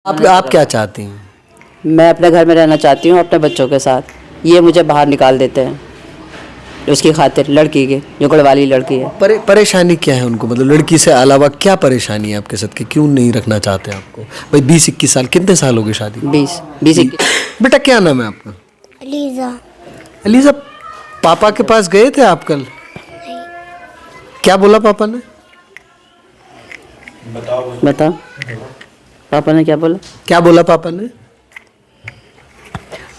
आप क्या चाहती हैं? मैं अपने घर में रहना चाहती हूँ अपने बच्चों के साथ। ये मुझे बाहर निकाल देते हैं उसकी खातिर, लड़की की, जो गढ़वाली लड़की है। परेशानी क्या है उनको? मतलब लड़की से अलावा क्या परेशानी है आपके साथ कि क्यों नहीं रखना चाहते आपको? भाई 20-21 साल, कितने साल हो गए शादी? 20-21। बेटा क्या नाम है आपका? अलीज़ा। अलीज़ा, पापा के पास गए थे आप कल? क्या बोला पापा ने? बताओ पापा ने क्या बोला? क्या बोला पापा ने?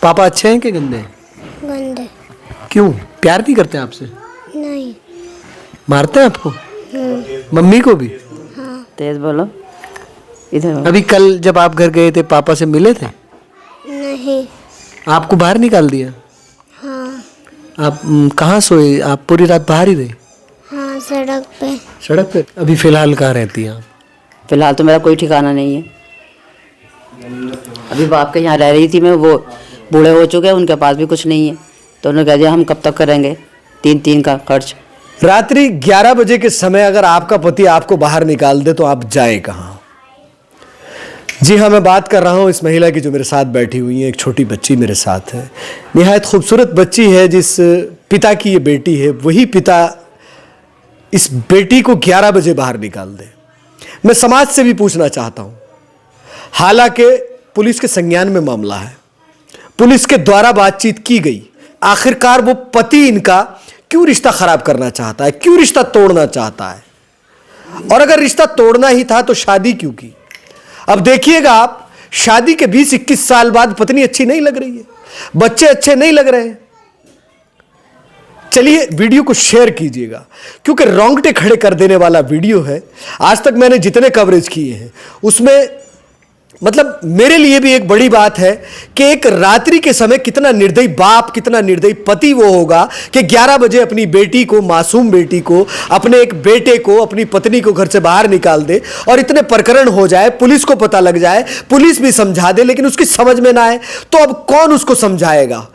पापा अच्छे हैं कि गंदे हैं? गंदे। क्यों? प्यार नहीं करते आपसे? नहीं। मारते हैं आपको? मम्मी को भी? तेज बोलो, इधर आओ। अभी कल जब आप घर गए थे पापा से मिले थे? नहीं। आपको बाहर निकाल दिया? हाँ। आप कहाँ सोए? आप पूरी रात बाहर ही रहे? हाँ, सड़क पे। सड़क पे? अभी फिलहाल कहाँ रहती हैं आप? फिलहाल तो मेरा कोई ठिकाना नहीं है। अभी बाप के यहाँ रह रही थी मैं, वो बूढ़े हो चुके हैं, उनके पास भी कुछ नहीं है, तो उन्होंने कह दिया हम कब तक करेंगे 3 का खर्च। रात्रि 11 बजे के समय अगर आपका पति आपको बाहर निकाल दे तो आप जाए कहाँ? जी हाँ, मैं बात कर रहा हूँ इस महिला की जो मेरे साथ बैठी हुई है। एक छोटी बच्ची मेरे साथ है, निहायत खूबसूरत बच्ची है। जिस पिता की ये बेटी है, वही पिता इस बेटी को 11 बजे बाहर निकाल दे। मैं समाज से भी पूछना चाहता हूँ, हालांकि पुलिस के संज्ञान में मामला है, पुलिस के द्वारा बातचीत की गई, आखिरकार वो पति इनका क्यों रिश्ता खराब करना चाहता है, क्यों रिश्ता तोड़ना चाहता है? और अगर रिश्ता तोड़ना ही था तो शादी क्यों की? अब देखिएगा आप, शादी के 20-21 साल बाद पत्नी अच्छी नहीं लग रही है, बच्चे अच्छे नहीं लग रहे हैं। चलिए वीडियो को शेयर कीजिएगा, क्योंकि रोंगटे खड़े कर देने वाला वीडियो है। आज तक मैंने जितने कवरेज किए हैं उसमें मतलब मेरे लिए भी एक बड़ी बात है कि एक रात्रि के समय कितना निर्दयी बाप, कितना निर्दयी पति वो होगा कि 11 बजे अपनी बेटी को, मासूम बेटी को, अपने एक बेटे को, अपनी पत्नी को घर से बाहर निकाल दे और इतने प्रकरण हो जाए, पुलिस को पता लग जाए, पुलिस भी समझा दे, लेकिन उसकी समझ में ना आए तो अब कौन उसको समझाएगा?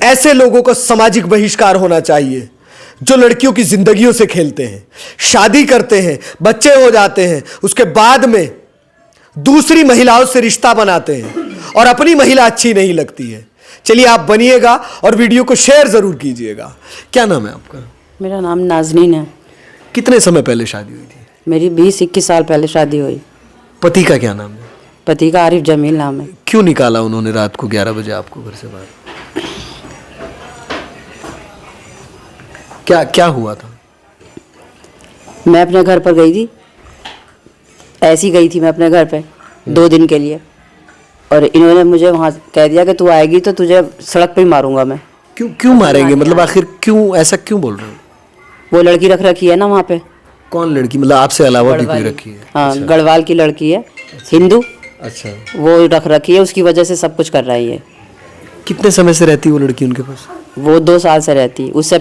ऐसे लोगों का सामाजिक बहिष्कार होना चाहिए जो लड़कियों की जिंदगियों से खेलते हैं, शादी करते हैं, बच्चे हो जाते हैं, उसके बाद में दूसरी महिलाओं से रिश्ता बनाते हैं और अपनी महिला अच्छी नहीं लगती है। चलिए आप बनिएगा और वीडियो को शेयर जरूर कीजिएगा। क्या नाम है आपका? मेरा नाम नाजनीन है। कितने समय पहले शादी हुई थी? मेरी 20-21 साल पहले शादी हुई। पति का क्या नाम है? पति का आरिफ जमील नाम है। क्यों निकाला उन्होंने रात को 11 बजे आपको घर से बाहर? क्या हुआ था? मैं अपने घर पर गई थी, ऐसी गई थी मैं अपने घर पे 2 दिन के लिए, और इन्होंने मुझे वहाँ कह दिया कि तू आएगी तो तुझे सड़क पे ही मारूंगा मैं। क्यों मारेंगे? मतलब आखिर क्यों ऐसा क्यों बोल रहे हो? वो लड़की रख रखी है ना वहाँ पे। कौन लड़की? मतलब आपसे अलावा भी कोई रखी है? हाँ, अच्छा। गढ़वाल की लड़की है, हिंदू। अच्छा। वो रख रखी है, उसकी वजह से सब कुछ कर रही है। कितने समय से रहती है वो लड़की उनके पास? वो 2 साल से रहती। उससे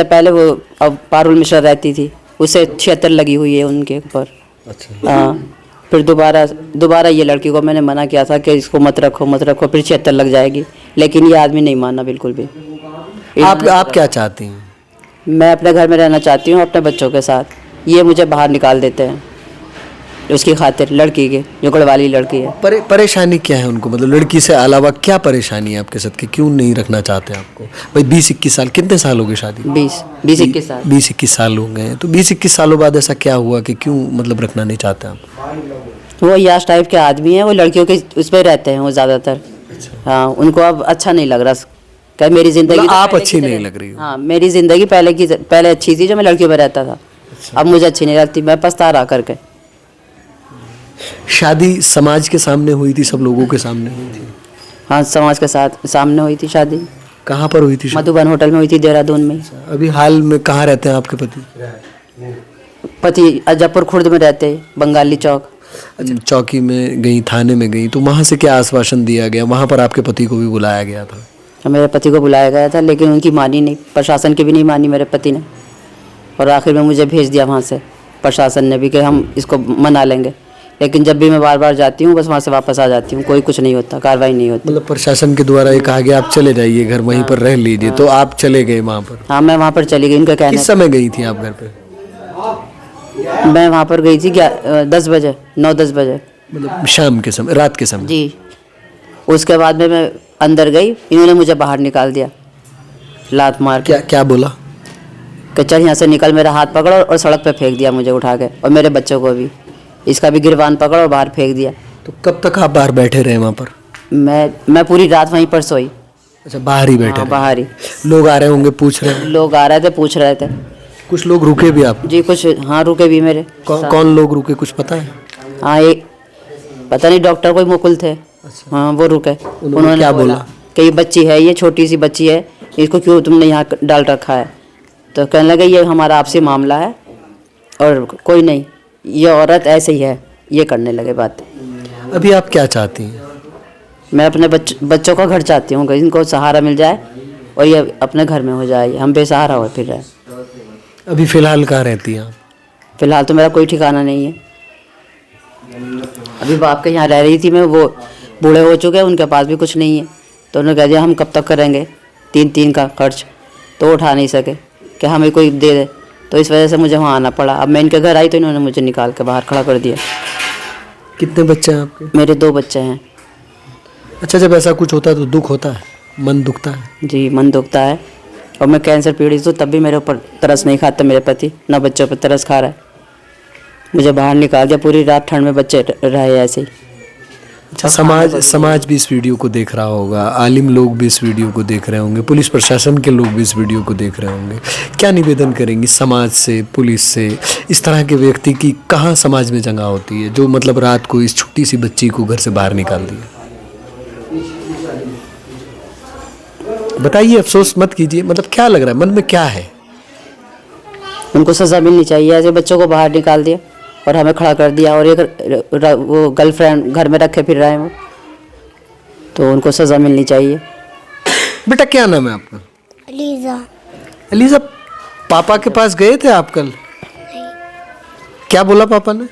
पहले वो अब पारुल मिश्रा रहती थी, उससे 76 लगी हुई है उनके ऊपर। अच्छा। हाँ, फिर दोबारा ये लड़की को मैंने मना किया था कि इसको मत रखो, फिर 76 लग जाएगी, लेकिन ये आदमी नहीं माना बिल्कुल भी। आप क्या चाहती हैं? मैं अपने घर में रहना चाहती हूँ अपने बच्चों के साथ। ये मुझे बाहर निकाल देते हैं उसकी खातिर, लड़की की, जो गढ़वाली लड़की है। परेशानी क्या है उनको? मतलब लड़की से अलावा क्या परेशानी है आपके साथ कि क्यों नहीं रखना चाहते आपको? भाई 20-21 साल, कितने साल हो गए शादी? 20-21 साल। 20-21 साल हो गए हैं, तो 20-21 सालों बाद ऐसा क्या हुआ कि क्यों मतलब रखना नहीं चाहते आप? वो याश टाइप के आदमी हैं, वो लड़कियों के उस पर रहते हैं वो ज़्यादातर। हाँ, उनको अब अच्छा नहीं लग रहा, क्या मेरी ज़िंदगी आप अच्छी नहीं लग रही हो? हाँ, मेरी ज़िंदगी पहले अच्छी थी, जो मैं लड़कियों पर रहता था। अब मुझे अच्छी नहीं लगती, मैं पछता रहा करके। शादी समाज के सामने हुई थी, सब लोगों के सामने हुई थी? हाँ, समाज के सामने हुई थी शादी। कहाँ पर हुई थी शादी? मधुबन होटल में हुई थी, देहरादून में। अभी हाल में कहाँ रहते हैं आपके पति? पति अजयपुर खुर्द में रहते, बंगाली चौक। अच्छा, चौकी में गई, थाने में गई, तो वहाँ से क्या आश्वासन दिया गया? वहाँ पर आपके पति को भी बुलाया गया था? मेरे पति को बुलाया गया था, लेकिन उनकी मानी नहीं, प्रशासन की भी नहीं मानी मेरे पति ने, और आखिर में मुझे भेज दिया वहाँ से प्रशासन ने भी कि हम इसको मना लेंगे। लेकिन जब भी मैं बार जाती हूँ, बस वहाँ से वापस आ जाती हूँ, कोई कुछ नहीं होता, कार्रवाई नहीं होती। मतलब प्रशासन के द्वारा ये कहा गया आप चले जाइए घर, वहीं पर रह लीजिए, तो आप चले गए वहाँ पर? हाँ, मैं वहाँ पर चली गई। इनका कहना। किस समय गई थी आप घर पे? मैं वहाँ पर गई थी 10 बजे, 9-10 बजे। मतलब शाम के समय, रात के समय? जी। उसके बाद में मैं अंदर गई, इन्होंने मुझे बाहर निकाल दिया लात मार के। क्या क्या बोला? कि चल यहाँ से निकल, मेरा हाथ पकड़ा और सड़क पे फेंक दिया मुझे उठा के, और मेरे बच्चों को भी, इसका भी गिरबान पकड़ा और बाहर फेंक दिया। तो कब तक आप बाहर बैठे रहे वहाँ पर? मैं पूरी रात वहीं पर सोई। अच्छा, बाहर ही बैठे हाँ, रहे? बाहर ही। लोग आ रहे होंगे, पूछ रहे हैं? लोग आ रहे थे, पूछ रहे थे। कुछ लोग रुके भी आप? जी कुछ, हाँ रुके भी मेरे। कौन लोग रुके, कुछ पता है? हाँ, एक पता नहीं, डॉक्टर कोई मुकुल थे। हाँ, वो रुके। उन्होंने क्या बोला? कि ये बच्ची है, ये छोटी सी बच्ची है, इसको क्यों तुमने यहाँ डाल रखा है? तो कहने लगे ये हमारा आपसी मामला है और कोई नहीं, ये औरत ऐसे ही है, ये करने लगे बात। अभी आप क्या चाहती हैं? मैं अपने बच्चों का घर चाहती हूँ कि इनको सहारा मिल जाए और ये अपने घर में हो जाए, हम बेसहारा हो फिर रहे। अभी फ़िलहाल कहाँ रहती हैं आप? फ़िलहाल तो मेरा कोई ठिकाना नहीं है। अभी बाप के यहाँ रह रही थी मैं, वो बूढ़े हो चुके हैं, उनके पास भी कुछ नहीं है। तो उन्होंने कह दिया हम कब तक करेंगे 3 का खर्च, तो उठा नहीं सके कि हमें कोई दे दे, तो इस वजह से मुझे वहाँ आना पड़ा। अब मैं इनके घर आई तो इन्होंने मुझे निकाल के बाहर खड़ा कर दिया। कितने बच्चे हैं आपके? मेरे 2 बच्चे हैं। अच्छा, जब ऐसा कुछ होता है तो दुख होता है, मन दुखता है? जी, मन दुखता है। और मैं कैंसर पीड़ित हूँ, तब भी मेरे ऊपर तरस नहीं खाता मेरे पति, ना बच्चों पर तरस खा रहा है। मुझे बाहर निकाल दिया, पूरी रात ठंड में बच्चे रहे ऐसे ही। अच्छा, समाज भी इस वीडियो को देख रहा होगा, आलिम लोग भी इस वीडियो को देख रहे होंगे, पुलिस प्रशासन के लोग भी इस वीडियो को देख रहे होंगे। क्या निवेदन करेंगी समाज से, पुलिस से? इस तरह के व्यक्ति की कहाँ समाज में जगह होती है जो मतलब रात को इस छोटी सी बच्ची को घर से बाहर निकाल दिया? बताइए, अफसोस मत कीजिए, मतलब क्या लग रहा है, मन में क्या है? उनको सज़ा मिलनी चाहिए। ऐसे बच्चों को बाहर निकाल दिया और हमें खड़ा कर दिया, और एक वो गर्लफ्रेंड घर में रखे फिर रहे हैं वो, तो उनको सज़ा मिलनी चाहिए। बेटा क्या नाम है आपका? अलीज़ा। अलीज़ा, पापा के पास गए थे आप कल? क्या बोला पापा ने?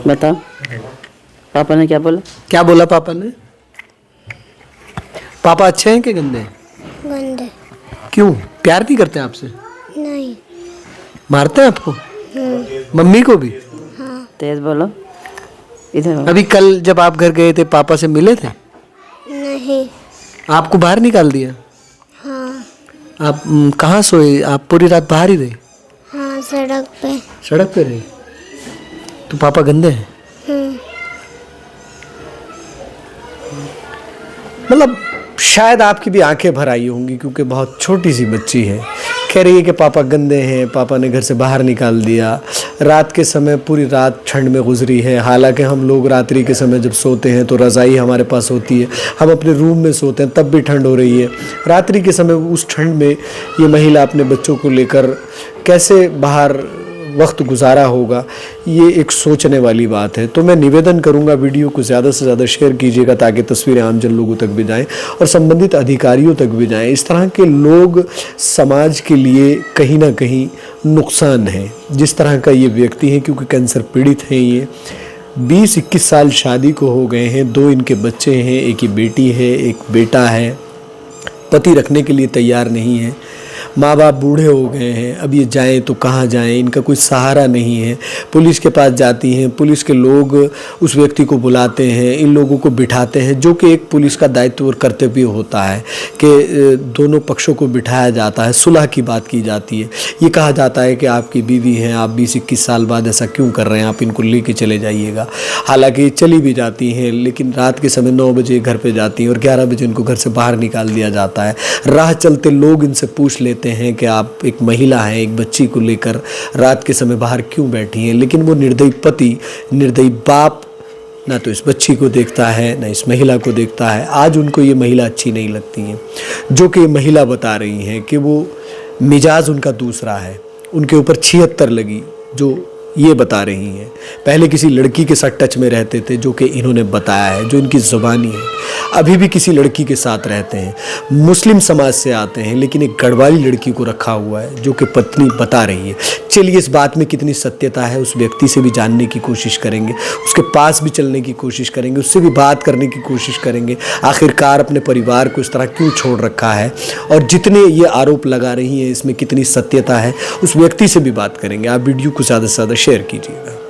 बताओ पापा ने क्या बोला? क्या बोला पापा ने? पापा अच्छे हैं कि गंदे हैं? गंदे। क्यों, प्यार नहीं करते आपसे? नहीं। मारते हैं आपको? मम्मी को भी? हाँ। तेज बोलो, इधर आओ। अभी कल जब आप घर गए थे पापा से मिले थे? नहीं। आपको बाहर निकाल दिया? हाँ। आप कहाँ सोए? आप पूरी रात बाहर ही रहे? हाँ, सड़क पे। सड़क पे रहे? तो पापा गंदे हैं? मतलब शायद आपकी भी आंखें भर आई होंगी, क्योंकि बहुत छोटी सी बच्ची है, कह रही है कि पापा गंदे हैं, पापा ने घर से बाहर निकाल दिया। रात के समय पूरी रात ठंड में गुजरी है, हालांकि हम लोग रात्रि के समय जब सोते हैं तो रज़ाई हमारे पास होती है, हम अपने रूम में सोते हैं, तब भी ठंड हो रही है। रात्रि के समय उस ठंड में ये महिला अपने बच्चों को लेकर कैसे बाहर वक्त गुजारा होगा, ये एक सोचने वाली बात है। तो मैं निवेदन करूंगा, वीडियो को ज़्यादा से ज़्यादा शेयर कीजिएगा ताकि तस्वीरें आम जन लोगों तक भी जाएं और संबंधित अधिकारियों तक भी जाएं। इस तरह के लोग समाज के लिए कहीं ना कहीं नुकसान है, जिस तरह का ये व्यक्ति है, क्योंकि कैंसर पीड़ित हैं। ये 20-21 साल शादी को हो गए हैं, 2 इनके बच्चे हैं, एक ही बेटी है, एक बेटा है, पति रखने के लिए तैयार नहीं है, माँ बाप बूढ़े हो गए हैं, अब ये जाएं तो कहाँ जाएं, इनका कोई सहारा नहीं है। पुलिस के पास जाती हैं, पुलिस के लोग उस व्यक्ति को बुलाते हैं, इन लोगों को बिठाते हैं, जो कि एक पुलिस का दायित्व और कर्तव्य होता है कि दोनों पक्षों को बिठाया जाता है, सुलह की बात की जाती है। ये कहा जाता है कि आपकी बीवी हैं, आप 20-21 साल बाद ऐसा क्यों कर रहे हैं, आप इनको लेके चले जाइएगा। हालांकि चली भी जाती हैं, लेकिन रात के समय 9 बजे घर पर जाती हैं और 11 बजे इनको घर से बाहर निकाल दिया जाता है। राह चलते लोग इनसे पूछ लेते हैं कि आप एक महिला हैं, एक बच्ची को लेकर रात के समय बाहर क्यों बैठी हैं, लेकिन वो निर्दयी पति, निर्दयी बाप ना तो इस बच्ची को देखता है, ना इस महिला को देखता है। आज उनको ये महिला अच्छी नहीं लगती है, जो कि महिला बता रही हैं कि वो मिजाज उनका दूसरा है, उनके ऊपर 76 लगी, जो ये बता रही हैं। पहले किसी लड़की के साथ टच में रहते थे, जो कि इन्होंने बताया है, जो इनकी ज़ुबानी है। अभी भी किसी लड़की के साथ रहते हैं, मुस्लिम समाज से आते हैं, लेकिन एक गढ़वाली लड़की को रखा हुआ है, जो कि पत्नी बता रही है। चलिए, इस बात में कितनी सत्यता है उस व्यक्ति से भी जानने की कोशिश करेंगे, उसके पास भी चलने की कोशिश करेंगे, उससे भी बात करने की कोशिश करेंगे, आखिरकार अपने परिवार को इस तरह क्यों छोड़ रखा है, और जितने ये आरोप लगा रही हैं इसमें कितनी सत्यता है, उस व्यक्ति से भी बात करेंगे। आप वीडियो को ज़्यादा से ज़्यादा शेयर कीजिएगा।